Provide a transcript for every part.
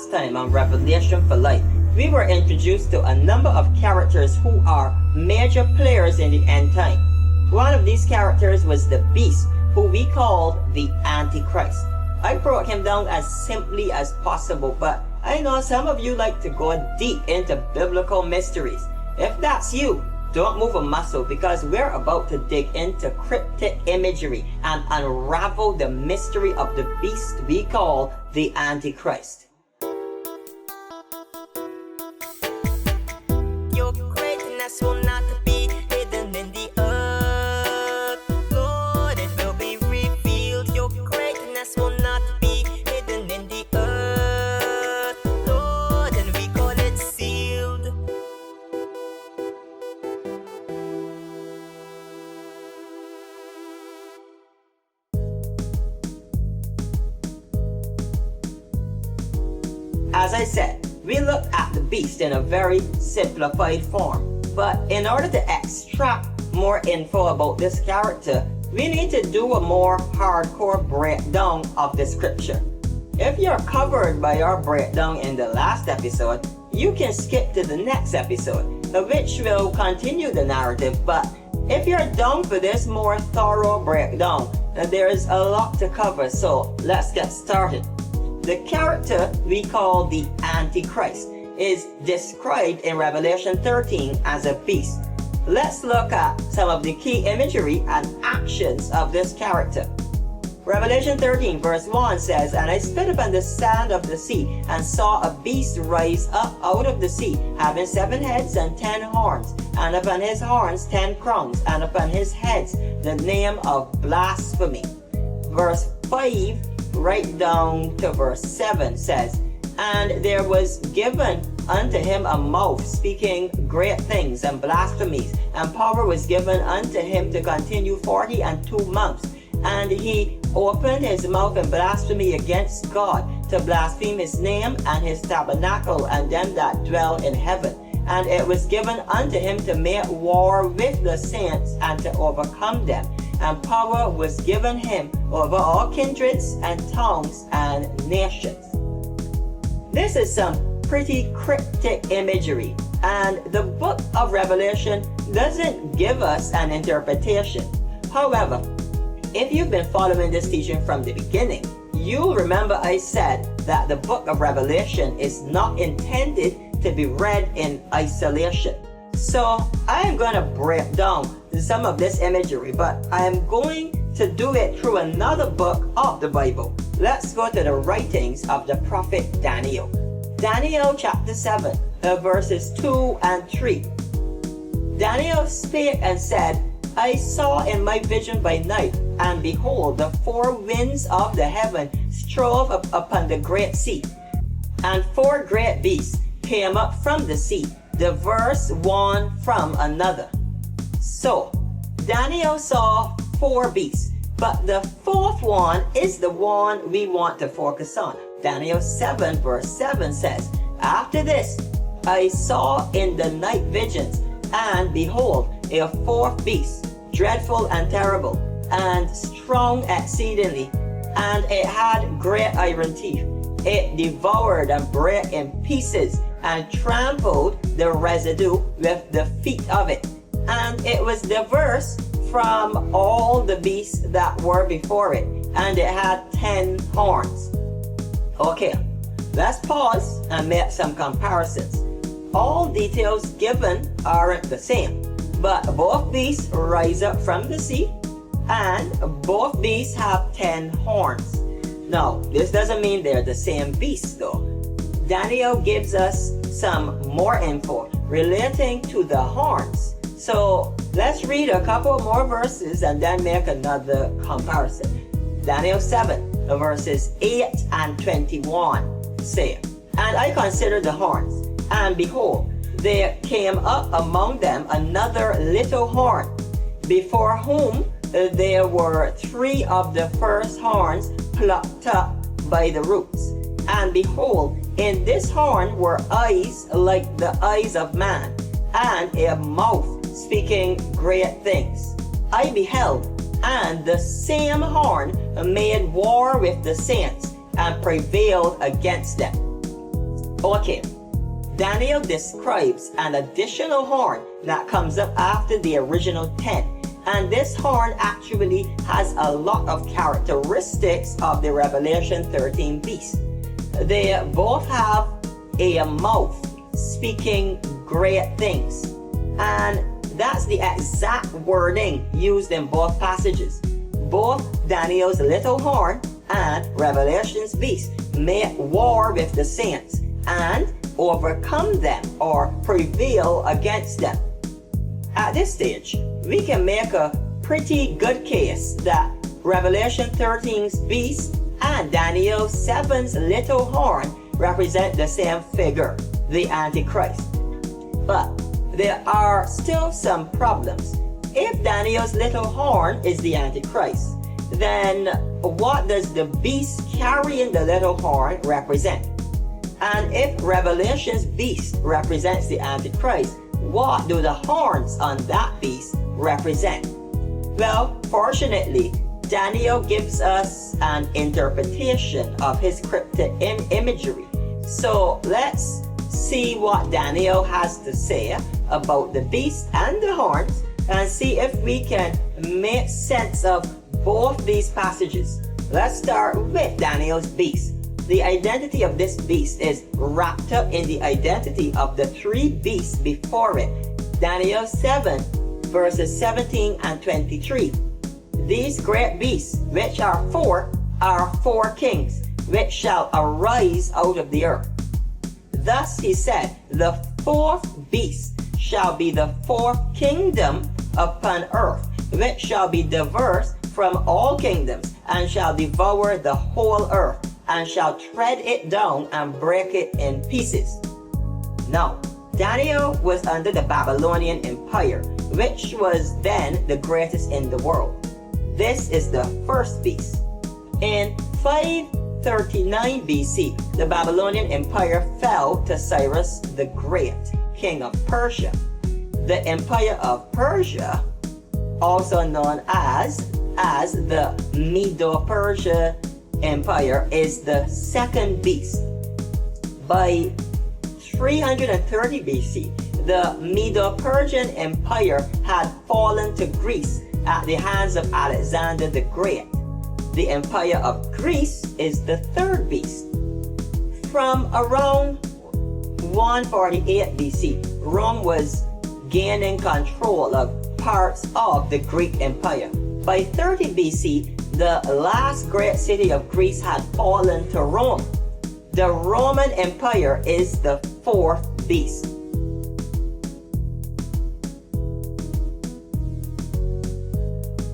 last time on Revelation for Life, we were introduced to a number of characters who are major players in the end time. One of these characters was the beast, who we called the Antichrist. I broke him down as simply as possible, but I know some of you like to go deep into biblical mysteries. If that's you, don't move a muscle, because we're about to dig into cryptic imagery and unravel the mystery of the beast we call the Antichrist. Your greatness will not be hidden in the earth, Lord, it will be revealed. Your greatness will not be hidden in the earth, Lord, and we call it sealed. As I said, we looked at the beast in a very simplified form, but in order to extract more info about this character, we need to do a more hardcore breakdown of the scripture. If you're covered by our breakdown in the last episode, you can skip to the next episode, which will continue the narrative. But if you're down for this more thorough breakdown, there is a lot to cover, so let's get started. The character we call the Antichrist is described in Revelation 13 as a beast. Let's look at some of the key imagery and actions of this character. Revelation 13 verse 1 says, "And I stood upon the sand of the sea, and saw a beast rise up out of the sea, having 7 heads and 10 horns, and upon his horns 10 crowns, and upon his heads the name of blasphemy." Verse 5 right down to verse 7 says, "And there was given unto him a mouth speaking great things and blasphemies, and power was given unto him to continue 42 months. And he opened his mouth in blasphemy against God, to blaspheme his name and his tabernacle and them that dwell in heaven. And it was given unto him to make war with the saints and to overcome them. And power was given him over all kindreds and tongues and nations." This is some pretty cryptic imagery, and the book of Revelation doesn't give us an interpretation. However, if you've been following this teaching from the beginning, you'll remember I said that the book of Revelation is not intended to be read in isolation. So I am going to break down some of this imagery, but I am going to do it through another book of the Bible. Let's go to the writings of the prophet Daniel. Daniel chapter 7, verses 2 and 3. Daniel spake and said, "I saw in my vision by night, and behold, the 4 winds of the heaven strove up upon the great sea, and 4 great beasts came up from the sea, diverse one from another." So, Daniel saw 4 beasts, but the 4th one is the one we want to focus on. Daniel 7 verse 7 says, "After this I saw in the night visions, and behold, a 4th beast, dreadful and terrible, and strong exceedingly, and it had great iron teeth. It devoured and brake in pieces, and trampled the residue with the feet of it. And it was diverse from all the beasts that were before it, and it had 10 horns." Okay, let's pause and make some comparisons. All details given aren't the same, but both beasts rise up from the sea, and both beasts have 10 horns. Now, this doesn't mean they're the same beast though. Daniel gives us some more info relating to the horns. So let's read a couple more verses and then make another comparison. Daniel 7 verses 8 and 21 say, "And I considered the horns, and behold, there came up among them another little horn, before whom there were 3 of the first horns plucked up by the roots. And behold, in this horn were eyes like the eyes of man, and a mouth speaking great things. I beheld, and the same horn made war with the saints, and prevailed against them." Okay, Daniel describes an additional horn that comes up after the original 10. And this horn actually has a lot of characteristics of the Revelation 13 beast. They both have a mouth speaking great things. And that's the exact wording used in both passages. Both Daniel's little horn and Revelation's beast make war with the saints and overcome them or prevail against them. At this stage, we can make a pretty good case that Revelation 13's beast and Daniel 7's little horn represent the same figure, the Antichrist. But there are still some problems. If Daniel's little horn is the Antichrist, then what does the beast carrying the little horn represent? And if Revelation's beast represents the Antichrist, what do the horns on that beast represent? Well, fortunately, Daniel gives us an interpretation of his cryptic imagery. So let's see what Daniel has to say about the beast and the horns and see if we can make sense of both these passages. Let's start with Daniel's beast. The identity of this beast is wrapped up in the identity of the three beasts before it. Daniel 7 verses 17 and 23. These great beasts, which are four kings, which shall arise out of the earth. Thus he said, the fourth beast shall be the fourth kingdom upon earth, which shall be diverse from all kingdoms, and shall devour the whole earth, and shall tread it down and break it in pieces. Now, Daniel was under the Babylonian Empire, which was then the greatest in the world. This is the first beast. In 539 BC, the Babylonian Empire fell to Cyrus the Great, king of Persia. The Empire of Persia, also known as the Medo-Persia Empire, is the second beast. By 330 BC, the Medo-Persian Empire had fallen to Greece at the hands of Alexander the Great. The Empire of Greece is the third beast. From around 148 BC, Rome was gaining control of parts of the Greek Empire. By 30 BC, the last great city of Greece had fallen to Rome. The Roman Empire is the fourth beast.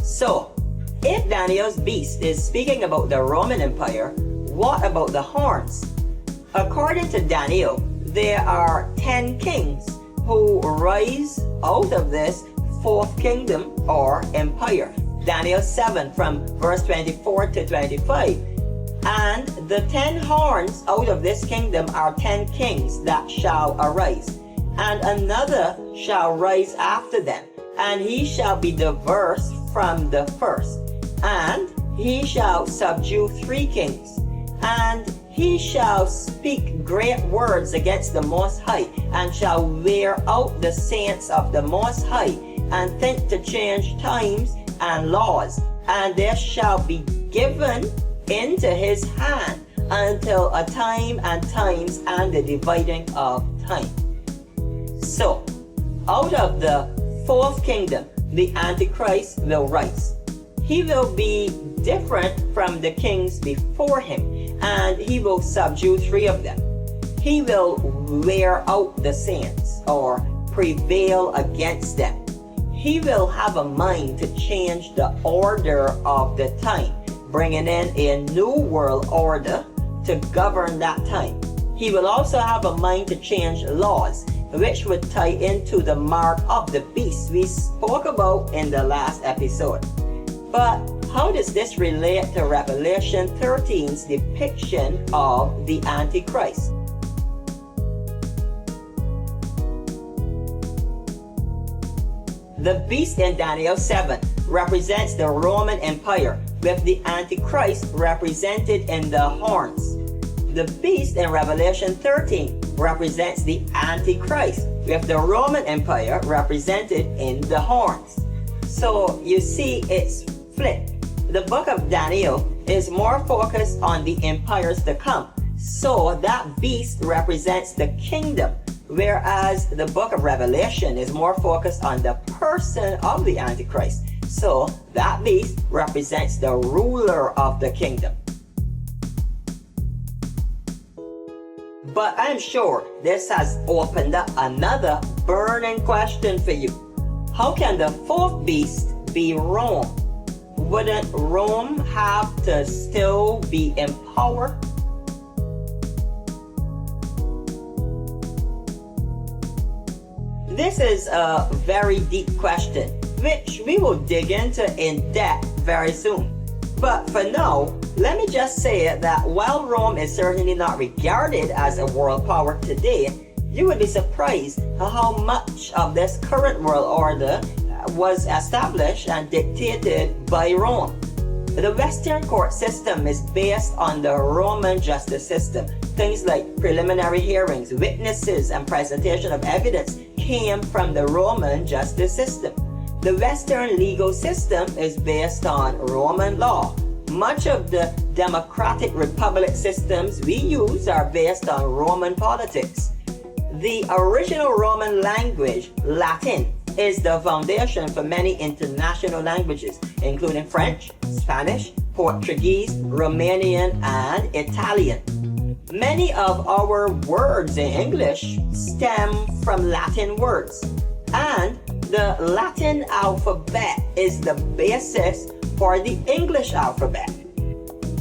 So, if Daniel's beast is speaking about the Roman Empire, what about the horns? According to Daniel, there are 10 kings who rise out of this fourth kingdom or empire. Daniel 7 from verse 24 to 25. And the 10 horns out of this kingdom are 10 kings that shall arise. And another shall rise after them, and he shall be diverse from the first. And he shall subdue 3 kings. And he shall speak great words against the Most High, and shall wear out the saints of the Most High, and think to change times and laws. And there shall be given into his hand until a time and times and the dividing of time. So, out of the fourth kingdom, the Antichrist will rise. He will be different from the kings before him, and he will subdue 3 of them. He will wear out the saints or prevail against them. He will have a mind to change the order of the time, bringing in a new world order to govern that time. He will also have a mind to change laws, which would tie into the mark of the beast we spoke about in the last episode. But how does this relate to Revelation 13's depiction of the Antichrist? The beast in Daniel 7 represents the Roman Empire, with the Antichrist represented in the horns. The beast in Revelation 13 represents the Antichrist, with the Roman Empire represented in the horns. So you see it's flipped. The book of Daniel is more focused on the empires to come. So that beast represents the kingdom, whereas the book of Revelation is more focused on the person of the Antichrist. So that beast represents the ruler of the kingdom. But I'm sure this has opened up another burning question for you. How can the fourth beast be Rome? Wouldn't Rome have to still be in power? This is a very deep question, which we will dig into in depth very soon. But for now, let me just say that while Rome is certainly not regarded as a world power today, you would be surprised how much of this current world order was established and dictated by Rome. The Western court system is based on the Roman justice system. Things like preliminary hearings, witnesses, and presentation of evidence came from the Roman justice system. The Western legal system is based on Roman law. Much of the democratic republic systems we use are based on Roman politics. The original Roman language, Latin, is the foundation for many international languages, including French, Spanish, Portuguese, Romanian, and Italian. Many of our words in English stem from Latin words, and the Latin alphabet is the basis for the English alphabet.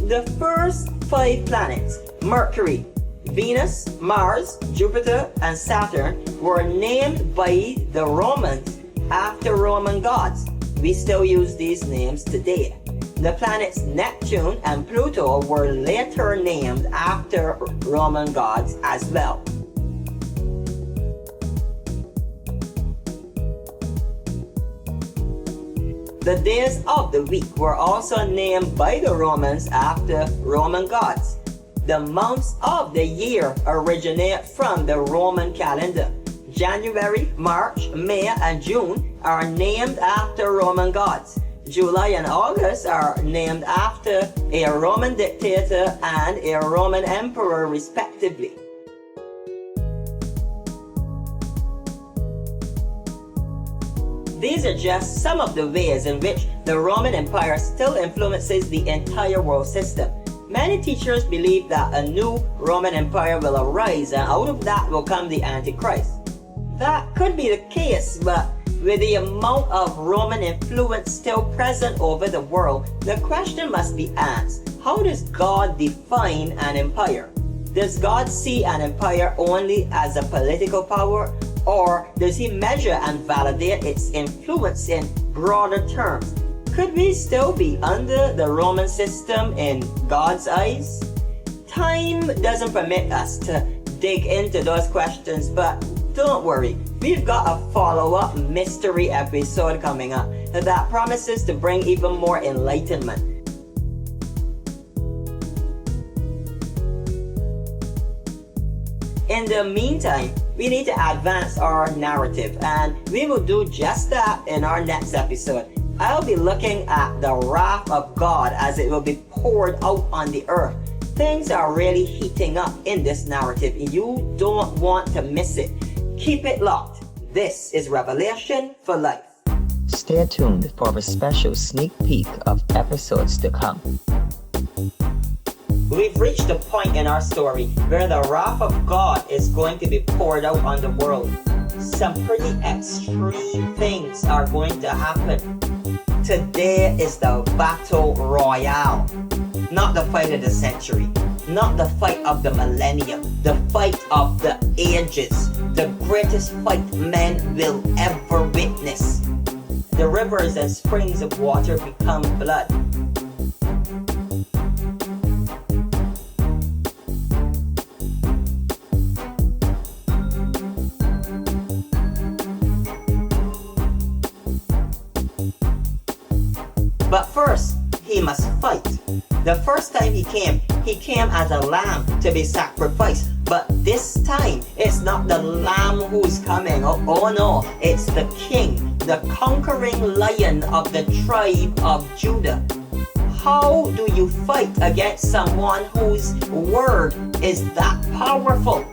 The first 5 planets, Mercury, Venus, Mars, Jupiter, and Saturn, were named by the Romans after Roman gods. We still use these names today. The planets Neptune and Pluto were later named after Roman gods as well. The days of the week were also named by the Romans after Roman gods. The months of the year originate from the Roman calendar. January, March, May, and June are named after Roman gods. July and August are named after a Roman dictator and a Roman emperor, respectively. These are just some of the ways in which the Roman Empire still influences the entire world system. Many teachers believe that a new Roman Empire will arise, and out of that will come the Antichrist. That could be the case, but with the amount of Roman influence still present over the world, the question must be asked: how does God define an empire? Does God see an empire only as a political power, or does he measure and validate its influence in broader terms? Could we still be under the Roman system in God's eyes? Time doesn't permit us to dig into those questions, but don't worry, we've got a follow-up mystery episode coming up that promises to bring even more enlightenment. In the meantime, we need to advance our narrative, and we will do just that in our next episode. I'll be looking at the wrath of God as it will be poured out on the earth. Things are really heating up in this narrative. You don't want to miss it. Keep it locked. This is Revelation for Life. Stay tuned for a special sneak peek of episodes to come. We've reached a point in our story where the wrath of God is going to be poured out on the world. Some pretty extreme things are going to happen. Today is the battle royale. Not the fight of the century. Not the fight of the millennium. The fight of the ages. The greatest fight men will ever witness. The rivers and springs of water become blood. But first, he must fight. The first time he came, he came as a lamb to be sacrificed. But this time, it's not the lamb who's coming. Oh no, it's the king, the conquering lion of the tribe of Judah. How do you fight against someone whose word is that powerful?